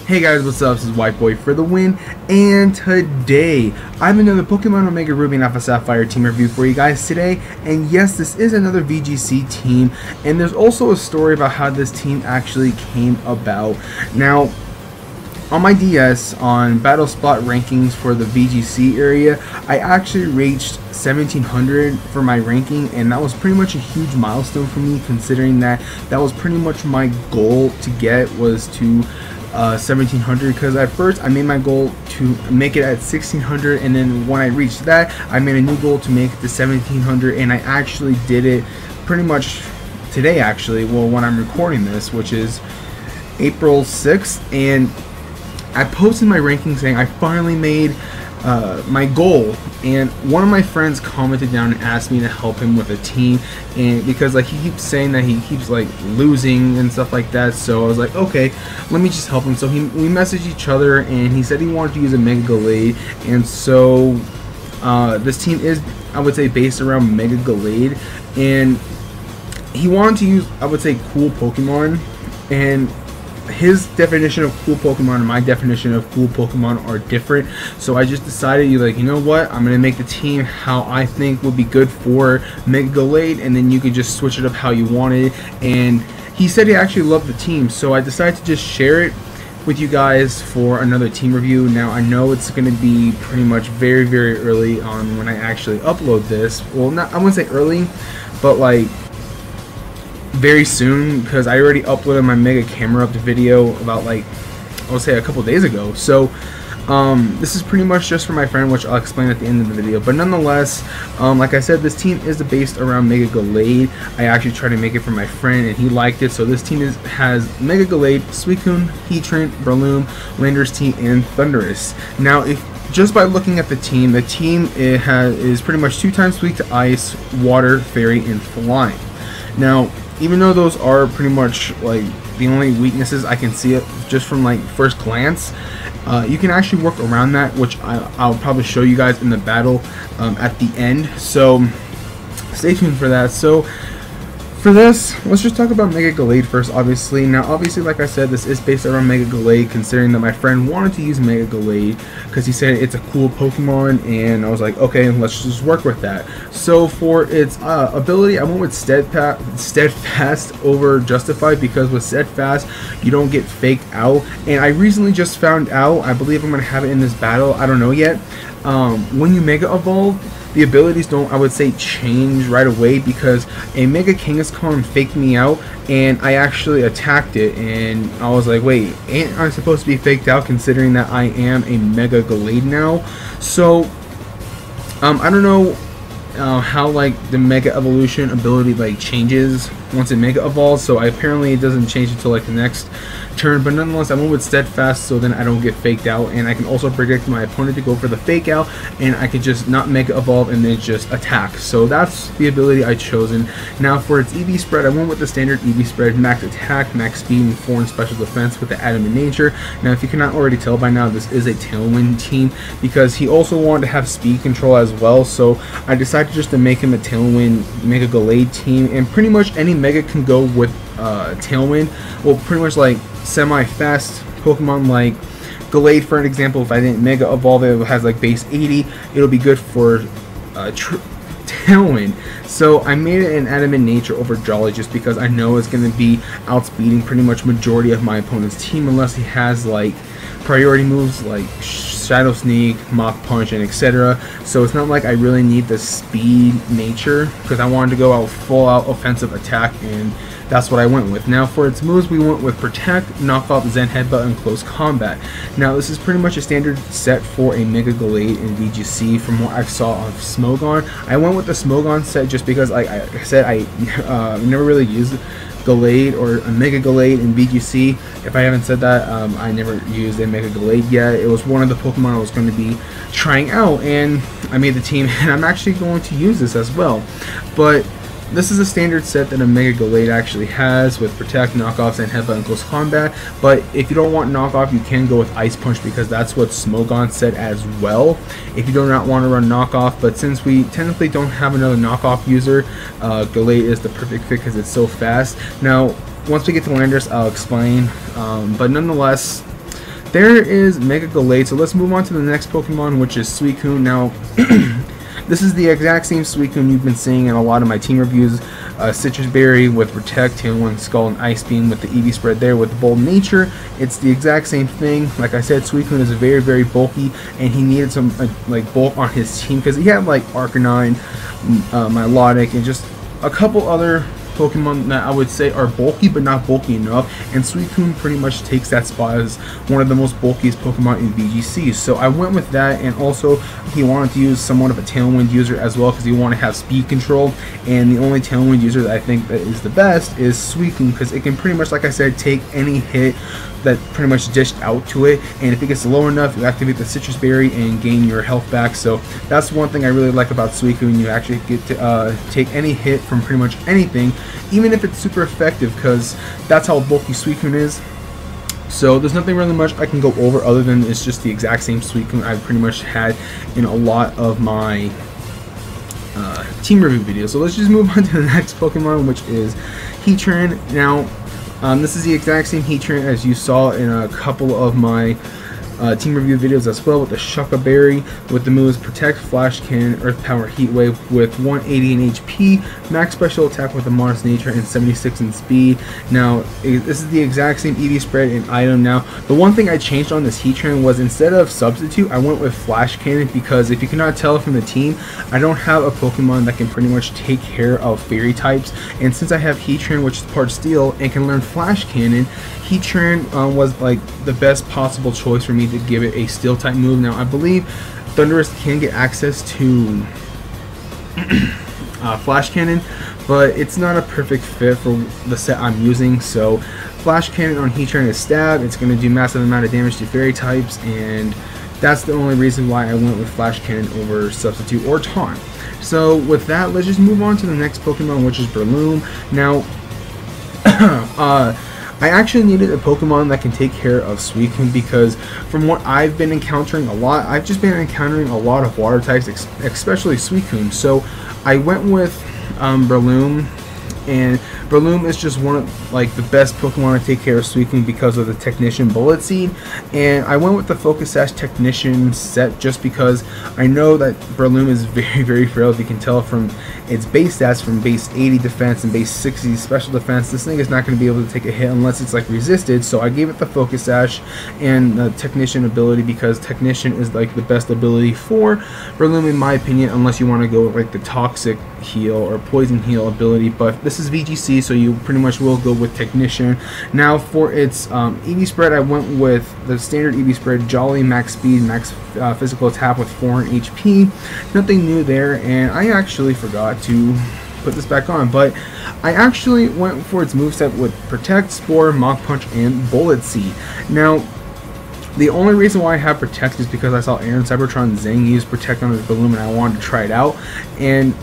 Hey guys, what's up? This is White Boy for the win, and today I have another Pokemon Omega Ruby and Alpha Sapphire team review for you guys today. And yes, this is another VGC team, and there's also a story about how this team actually came about. Now, on my DS, on Battle Spot rankings for the VGC area, I actually reached 1700 for my ranking, and that was pretty much a huge milestone for me, considering that was pretty much my goal to get, was to 1700, because at first I made my goal to make it at 1600, and then when I reached that, I made a new goal to make it to 1700, and I actually did it pretty much today, actually, well, when I'm recording this, which is April 6th, and I posted my ranking saying I finally made my goal, and one of my friends commented down and asked me to help him with a team, and because like he keeps saying that he keeps like losing and stuff like that, so I was like, okay, let me just help him. So we messaged each other, and he said he wanted to use a Mega Gallade, and so this team is, I would say, based around Mega Gallade, and he wanted to use, I would say, cool Pokemon, and his definition of cool Pokemon and my definition of cool Pokemon are different. So I just decided, you know what, I'm gonna make the team how I think would be good for Mega Gallade, and then you could just switch it up how you want it. And he said he actually loved the team, so I decided to just share it with you guys for another team review. Now I know it's gonna be pretty much very early on when I actually upload this. Well, not, I wouldn't say early, but like very soon, because I already uploaded my Mega Camera Up video about, like, I would say a couple days ago. So this is pretty much just for my friend, which I'll explain at the end of the video. But nonetheless, like I said, this team is based around Mega Gallade. I actually tried to make it for my friend, and he liked it. So this team has Mega Gallade, Suicune, Heatran, Breloom, Landorus T, and Thunderstorm. Now, if just by looking at the team is pretty much 2 times weak to Ice, Water, Fairy, and Flying. Now, even though those are pretty much like the only weaknesses I can see it just from like first glance, you can actually work around that, which I'll probably show you guys in the battle at the end. So stay tuned for that. So for this, let's just talk about Mega Gallade first, obviously. Now, obviously, like I said, this is based around Mega Gallade, considering that my friend wanted to use Mega Gallade because he said it's a cool Pokemon, and I was like, okay, let's just work with that. So for its ability, I went with Steadfast over Justified, because with Steadfast, you don't get faked out. And I recently just found out, I believe I'm going to have it in this battle, I don't know yet, when you Mega Evolve, the abilities don't, I would say, change right away, because a Mega Kangaskhan faked me out, and I actually attacked it, and I was like, wait, ain't I supposed to be faked out, considering that I am a Mega Gallade now? So I don't know how like the Mega Evolution ability like changes once it Mega Evolves, so apparently it doesn't change until like the next turn. But nonetheless, I went with Steadfast, so then I don't get faked out, and I can also predict my opponent to go for the fake out, and I can just not Mega Evolve and then just attack. So that's the ability I chosen. Now for its EV spread, I went with the standard EV spread: max attack, max speed, and 4 in special defense with the Adamant Nature. Now, if you cannot already tell by now, this is a Tailwind team, because he also wanted to have speed control as well, so I decided just to make him a Tailwind Mega Gallade team. And pretty much any Mega can go with Tailwind. Well, pretty much like semi-fast Pokemon like Gallade, for an example, if I didn't Mega Evolve it, has like base 80, it'll be good for Tailwind. So I made it an Adamant Nature over Jolly, just because I know it's going to be outspeeding pretty much majority of my opponent's team, unless he has like priority moves like Shadow Sneak, Mach Punch, and etc. So it's not like I really need the speed nature, because I wanted to go out full out offensive attack, and that's what I went with. Now for its moves, we went with Protect, Knock Off, Zen Headbutt, and Close Combat. Now this is pretty much a standard set for a Mega Gallade in VGC from what I saw of Smogon. I went with the Smogon set just because, like I said, I never really used Gallade or a Mega Gallade in VGC. If I haven't said that, I never used a Mega Gallade yet. It was one of the Pokemon I was going to be trying out, and I made the team, and I'm actually going to use this as well. But this is a standard set that a Mega Gallade actually has, with Protect, Knockoffs, and Headbutt, and Close Combat. But if you don't want Knockoff, you can go with Ice Punch, because that's what Smogon said as well, if you do not want to run Knockoff. But since we technically don't have another Knockoff user, Gallade is the perfect fit because it's so fast. Now, once we get to Landorus, I'll explain. But nonetheless, there is Mega Gallade. So let's move on to the next Pokemon, which is Suicune. Now, this is the exact same Suicune you've been seeing in a lot of my team reviews. Citrus Berry with Protect, Tailwind, Skull, and Ice Beam with the EV spread there with Bold Nature. It's the exact same thing. Like I said, Suicune is very, very bulky, and he needed some like bulk on his team because he had like Arcanine, Milotic, and just a couple other Pokemon that I would say are bulky but not bulky enough, and Suicune pretty much takes that spot as one of the most bulkiest Pokemon in VGC. So I went with that, and also he wanted to use somewhat of a Tailwind user as well because he wanted to have speed control, and the only Tailwind user that I think that is the best is Suicune because it can pretty much, like I said, take any hit that pretty much dished out to it, and if it gets low enough, you activate the Citrus Berry and gain your health back. So that's one thing I really like about Suicune. You actually get to take any hit from pretty much anything, even if it's super effective, because that's how bulky Suicune is. So there's nothing really much I can go over other than it's just the exact same Suicune I've pretty much had in a lot of my team review videos. So let's just move on to the next Pokemon, which is Heatran. Now, this is the exact same Heatran as you saw in a couple of my team review videos as well, with the Shucka Berry, with the moves Protect, Flash Cannon, Earth Power, Heat Wave with 180 in HP, max special attack with the Modest Nature, and 76 in speed. Now, this is the exact same EV spread and item. Now, the one thing I changed on this Heatran was instead of Substitute, I went with Flash Cannon because if you cannot tell from the team, I don't have a Pokemon that can pretty much take care of Fairy types, and since I have Heatran, which is part Steel, and can learn Flash Cannon, Heatran was like the best possible choice for me to give it a Steel type move. Now I believe Thunderstorm can get access to Flash Cannon, but it's not a perfect fit for the set I'm using. So Flash Cannon on Heatran is Stab. It's going to do massive amount of damage to Fairy types, and that's the only reason why I went with Flash Cannon over Substitute or Taunt. So with that, let's just move on to the next Pokemon, which is Breloom. Now, I actually needed a Pokemon that can take care of Suicune because from what I've been encountering a lot, I've just been encountering a lot of water types, especially Suicune. So I went with Breloom, and Breloom is just one of like the best Pokemon to take care of Suicune because of the Technician Bullet Seed, and I went with the Focus Sash Technician set just because I know that Breloom is very, very frail. If you can tell from its base stats, from base 80 defense and base 60 special defense, this thing is not going to be able to take a hit unless it's like resisted. So I gave it the Focus Sash and the Technician ability because Technician is like the best ability for Breloom in my opinion, unless you want to go with like the Toxic Heal or Poison Heal ability. But this is VGC, so you pretty much will go with Technician. Now for its EV spread, I went with the standard EV spread, Jolly, max speed, max physical attack with 400 HP. Nothing new there, and I actually forgot to put this back on, but I actually went for its moveset with Protect, Spore, Mach Punch, and Bullet Seed. Now, the only reason why I have Protect is because I saw Aaron Cybertron Zing use Protect on his Breloom, and I wanted to try it out. And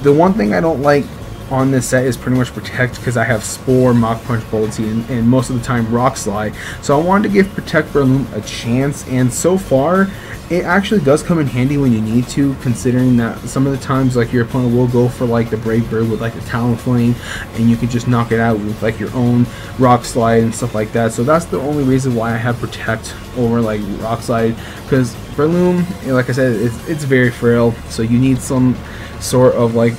the one thing I don't like on this set is pretty much Protect because I have Spore, Mach Punch, Bullet Seed, and most of the time Rock Slide. So I wanted to give Protect Breloom a chance, and so far it actually does come in handy when you need to, considering that some of the times like your opponent will go for like the Brave Bird with like the Talonflame, and you can just knock it out with like your own Rock Slide and stuff like that. So that's the only reason why I have Protect over like Rock Slide, because Breloom, like I said, it's very frail, so you need some sort of like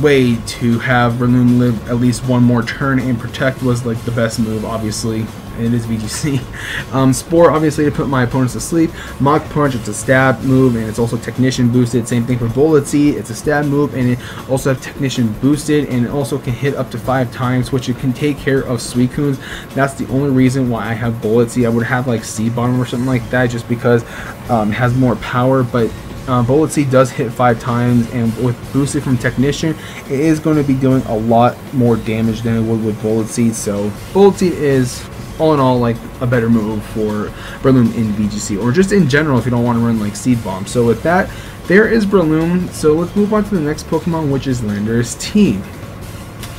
way to have Breloom live at least one more turn, and Protect was like the best move. Obviously it is VGC. Spore, obviously, to put my opponents to sleep. Mach Punch, it's a stab move, and it's also Technician boosted. Same thing for Bullet Seed, it's a stab move, and it also have Technician boosted, and it also can hit up to 5 times, which it can take care of Suicunes. That's the only reason why I have Bullet Seed. I would have like Seed Bottom or something like that, just because it has more power, but Bullet Seed does hit 5 times, and with boosted from Technician, it is going to be doing a lot more damage than it would with Bullet Seed. So Bullet Seed is, all in all, like a better move for Breloom in VGC, or just in general if you don't want to run like Seed Bomb. So with that, there is Breloom. So let's move on to the next Pokemon, which is Landorus T.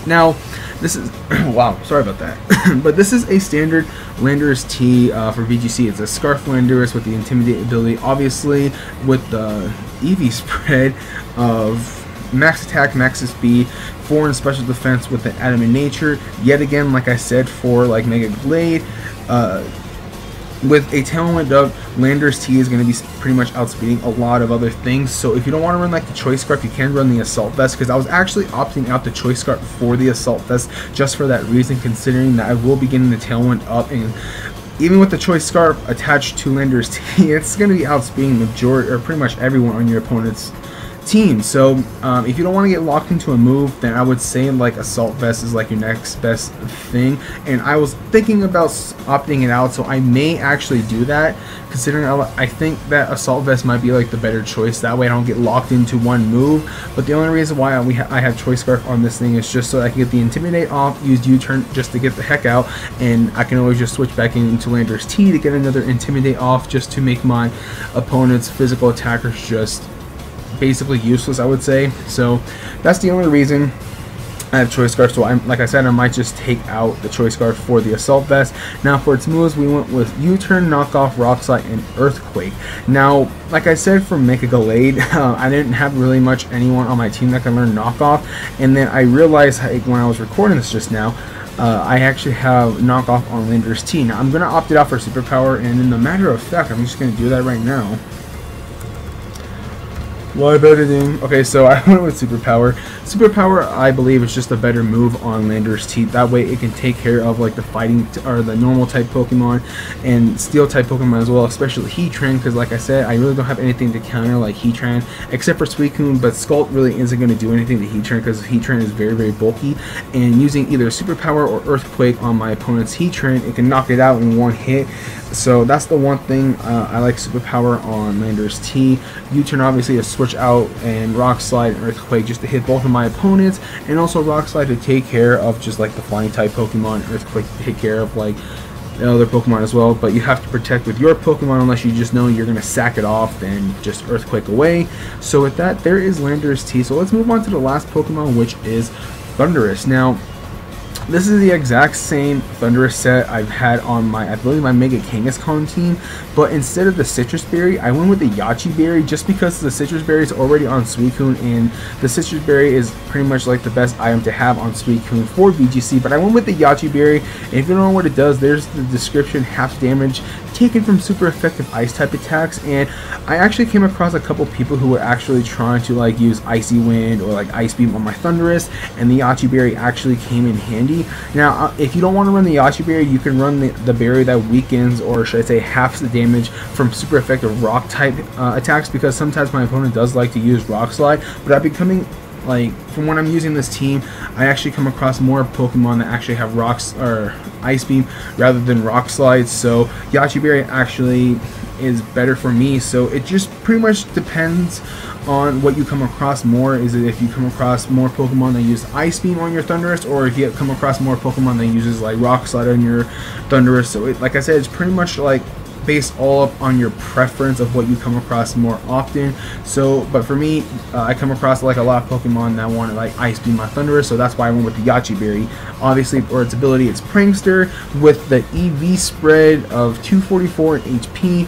Now, this is wow, sorry about that, but this is a standard Landorus T for VGC. It's a Scarf Landorus with the Intimidate ability, obviously with the EV spread of max attack, max speed, 4 in special defense with the Adamant Nature. Yet again, like I said, for like Mega Gallade, with a Tailwind up, Landorus T is going to be pretty much outspeeding a lot of other things. So if you don't want to run like the Choice Scarf, you can run the Assault Vest, because I was actually opting out the Choice Scarf for the Assault Vest just for that reason, considering that I will be getting the Tailwind up, and even with the Choice Scarf attached to Landorus T, it's going to be outspeeding majority or pretty much everyone on your opponent's team. So if you don't want to get locked into a move, then I would say like Assault Vest is like your next best thing, and I was thinking about opting it out, so I may actually do that, considering I think that Assault Vest might be like the better choice. That way I don't get locked into one move. But the only reason why I have Choice Scarf on this thing is just so I can get the Intimidate off, use U-turn just to get the heck out, and I can always just switch back into Landorus T to get another Intimidate off, just to make my opponent's physical attackers just basically useless, I would say. So that's the only reason I have Choice Scarf. So like I said, I might just take out the Choice Scarf for the Assault Vest. Now for its moves, we went with U-turn, Knockoff, Rock Slide, and Earthquake. Now, like I said, for Mega Gallade, I didn't have really much anyone on my team that can learn Knockoff, and then I realized when I was recording this just now, I actually have Knockoff on Landorus T. Now I'm going to opt it out for Superpower, and in the matter of fact, I'm just going to do that right now. Live editing. Okay, so I went with Superpower. Superpower, I believe, is just a better move on Landorus T. That way it can take care of like the fighting or the normal type Pokemon and steel type Pokemon as well, especially Heatran, because like I said, I really don't have anything to counter like Heatran except for Suicune, but Scald really isn't going to do anything to Heatran because Heatran is very, very bulky, and using either Superpower or Earthquake on my opponent's Heatran, it can knock it out in one hit. So that's the one thing I like Superpower on Landorus T. U-turn obviously to switch out, and Rock Slide and Earthquake just to hit both of my opponents, and also Rock Slide to take care of just like the flying type Pokemon, Earthquake to take care of like the other Pokemon as well. But you have to protect with your Pokemon unless you just know you're going to sack it off, then just Earthquake away. So with that, there is Landorus T. So let's move on to the last Pokemon, which is Thunderous. Now, this is the exact same Thunderous set I've had on my, I believe, my Mega Kangaskhan team, but instead of the Citrus Berry, I went with the Yachi Berry just because the Citrus Berry is already on Suicune, and the Citrus Berry is pretty much like the best item to have on Suicune for VGC. But I went with the Yachi Berry, and if you don't know what it does, there's the description: half damage taken from super effective ice type attacks. And I actually came across a couple people who were actually trying to like use Icy Wind or like Ice Beam on my Thunderous, and the Yachi Berry actually came in handy. Now if you don't want to run the Yachi Berry, you can run the berry that weakens, or should I say halves the damage from super effective rock type attacks, because sometimes my opponent does like to use Rock Slide. But I've been coming, like, from when I'm using this team, I actually come across more Pokemon that actually have rocks or Ice Beam rather than Rock Slide. So Yachi Berry actually is better for me. So it just pretty much depends on what you come across more. Is it if you come across more Pokemon that use Ice Beam on your Thunderous, or if you come across more Pokemon that uses like Rock Slide on your Thunderous. So like I said, it's pretty much like based all up on your preference of what you come across more often. So but for me, I come across like a lot of Pokemon that want to like Ice Beam my Thunderous, so that's why I went with the Yachi Berry. Obviously, for its ability, it's Prankster with the EV spread of 244 in HP,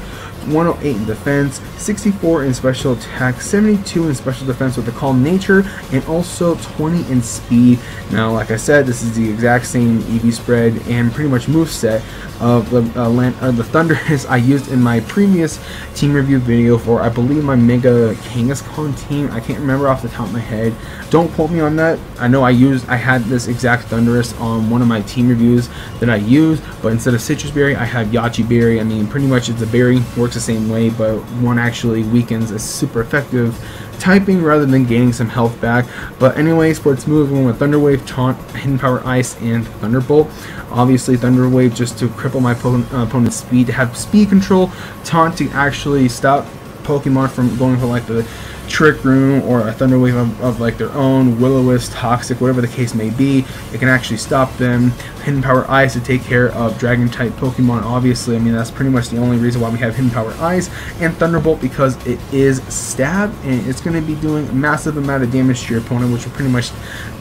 108 in defense, 64 in special attack, 72 in special defense with the Calm Nature, and also 20 in speed. Now, like I said, this is the exact same EV spread and pretty much moveset of the Thunderous I used in my previous team review video for, I believe, my Mega Kangaskhan team. I can't remember off the top of my head. Don't quote me on that. I know I had this exact Thunderous on one of my team reviews that I used, but instead of Citrus Berry, I have Yachi Berry. I mean, pretty much it's a berry, works the same way, but one actually weakens a super effective typing rather than gaining some health back. But anyways, for its move, we went with Thunder Wave, Taunt, Hidden Power Ice, and Thunderbolt. Obviously, Thunder Wave just to cripple my opponent's speed, to have speed control, Taunt to actually stop Pokemon from going for like the Trick Room or a Thunder Wave of like their own, Will-O-Wisp, Toxic, whatever the case may be. It can actually stop them. Hidden Power Ice to take care of Dragon type Pokemon. Obviously, I mean, that's pretty much the only reason why we have Hidden Power Ice. And Thunderbolt because it is stab, and it's going to be doing a massive amount of damage to your opponent, which will pretty much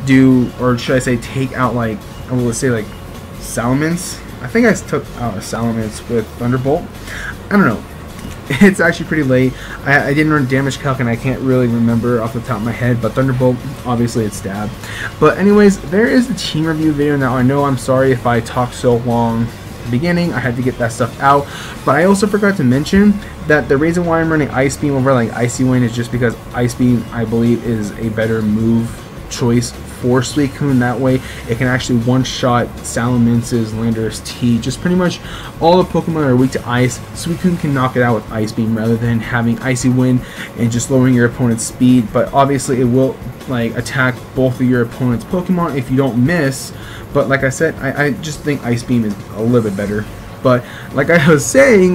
do, or should I say, take out like, I will say like Salamence. I think I took out a Salamence with Thunderbolt. I don't know. It's actually pretty late. I didn't run damage calc and I can't really remember off the top of my head, but Thunderbolt, obviously it's stab. But anyways, there is the team review video. Now I know I'm sorry if I talk so long the beginning. I had to get that stuff out. But I also forgot to mention that the reason why I'm running Ice Beam over like Icy Wind is just because Ice Beam, I believe, is a better move choice for Suicune. That way it can actually one-shot Salamance's, Landorus T, just pretty much all the Pokemon that are weak to Ice. Suicune can knock it out with Ice Beam rather than having Icy Wind and just lowering your opponent's speed. But obviously it will like attack both of your opponent's Pokemon if you don't miss. But like I said, I just think Ice Beam is a little bit better. But like I was saying,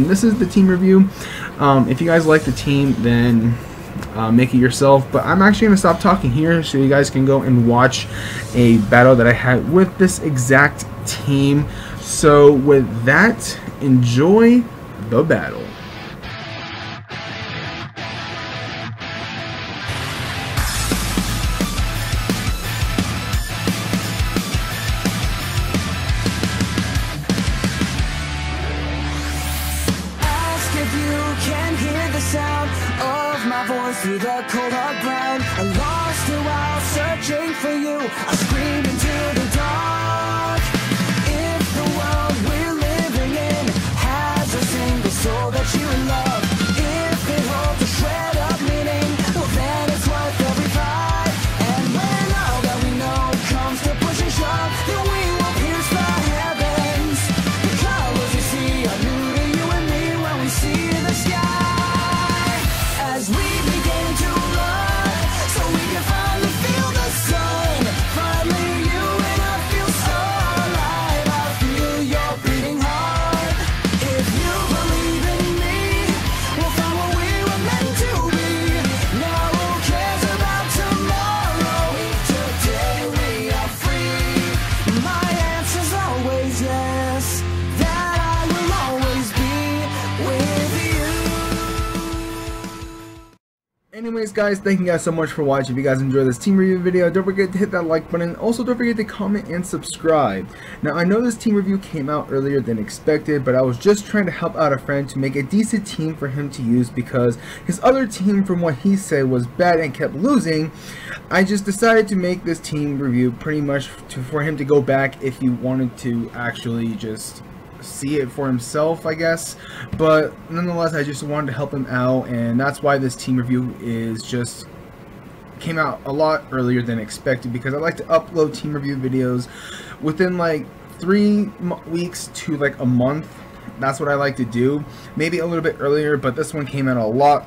this is the team review. If you guys like the team, then make it yourself. But I'm actually going to stop talking here so you guys can go and watch a battle that I had with this exact team. So with that, enjoy the battle. Through the cold hard ground, I lost it while searching for you. I screamed into the dark. If the world we're living in has a single soul that you love, if it holds a shred of meaning, well then it's worth every fight. And when all that we know comes to push and shove, then we will pierce the heavens. The colors you see are new to you and me when we see the sky. As we begin to run, so we can finally feel the sun. Finally you and I feel so alive. I feel your beating heart. If you believe in me, we'll find what we were meant to be. Now who cares about tomorrow? Today we are free. My answer's always yes, that I will always be with you. Anyways guys, thank you guys so much for watching. If you guys enjoyed this team review video, don't forget to hit that like button. Also don't forget to comment and subscribe. Now I know this team review came out earlier than expected, but I was just trying to help out a friend to make a decent team for him to use because his other team, from what he said, was bad and kept losing. I just decided to make this team review pretty much for him to go back if he wanted to actually just see it for himself, I guess. But nonetheless, I just wanted to help him out, and that's why this team review is just came out a lot earlier than expected, because I like to upload team review videos within like 3 weeks to like a month. That's what I like to do. Maybe a little bit earlier, but this one came out a lot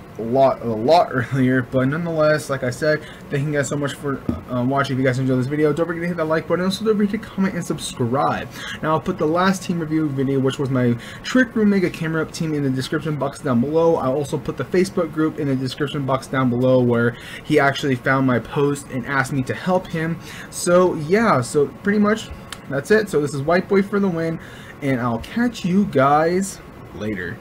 earlier. But nonetheless, like I said, thank you guys so much for watching. If you guys enjoyed this video, don't forget to hit that like button. Also, don't forget to comment and subscribe. Now, I'll put the last team review video, which was my Trick Room Mega Camera Up team, in the description box down below. I'll also put the Facebook group in the description box down below, where he actually found my post and asked me to help him. So yeah, so pretty much that's it. So this is White Boy for the win, and I'll catch you guys later.